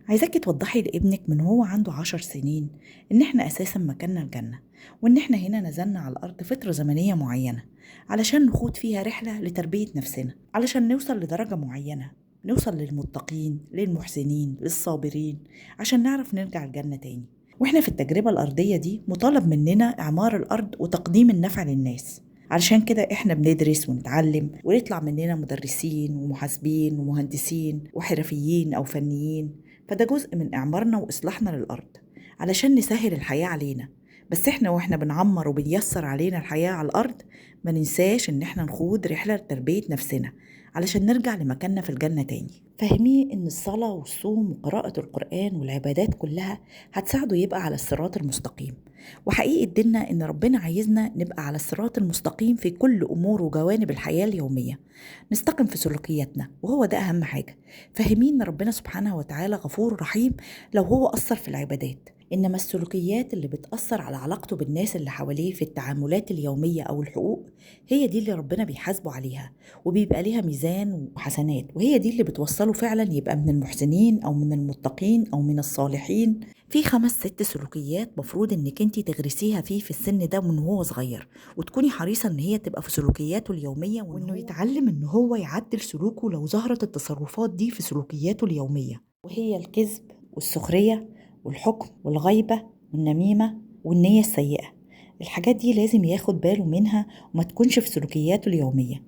عايزاكي توضحي لابنك من هو عنده 10 سنين إن إحنا أساسا مكاننا الجنة، وإن إحنا هنا نزلنا على الأرض فترة زمنية معينة علشان نخوض فيها رحلة لتربية نفسنا، علشان نوصل لدرجة معينة، نوصل للمتقين للمحسنين للصابرين، عشان نعرف نرجع الجنة تاني. وإحنا في التجربة الأرضية دي مطالب مننا إعمار الأرض وتقديم النفع للناس. علشان كده إحنا بندرس ونتعلم ويطلع مننا مدرسين ومحاسبين ومهندسين وحرفيين أو فنيين. فده جزء من إعمارنا وإصلاحنا للأرض علشان نسهل الحياة علينا. بس إحنا وإحنا بنعمر وبنيسر علينا الحياة على الأرض ما ننساش إن إحنا نخوض رحلة لتربية نفسنا علشان نرجع لمكاننا في الجنة تاني. فهميه إن الصلاة والصوم وقراءة القرآن والعبادات كلها هتساعده يبقى على الصراط المستقيم. وحقيقة ديننا إن ربنا عايزنا نبقى على الصراط المستقيم في كل أمور وجوانب الحياة اليومية، نستقم في سلوكياتنا، وهو ده أهم حاجة. فاهمين إن ربنا سبحانه وتعالى غفور رحيم لو هو أثر في العبادات، إنما السلوكيات اللي بتأثر على علاقته بالناس اللي حواليه في التعاملات اليومية أو الحقوق هي دي اللي ربنا بيحاسبه عليها، وبيبقى ليها ميزان وحسنات، وهي دي اللي بتوصله فعلا يبقى من المحسنين أو من المتقين أو من الصالحين. في 5 6 سلوكيات مفروض إنك انتي تغرسيها فيه في السن ده من هو صغير، وتكوني حريصة إن هي تبقى في سلوكياته اليومية، وإنه يتعلم إن هو يعدل سلوكه لو ظهرت التصرفات دي في سلوكياته اليومية، وهي الكذب والسخرية والحكم والغيبة والنميمة والنية السيئة. الحاجات دي لازم ياخد باله منها وما تكونش في سلوكياته اليومية،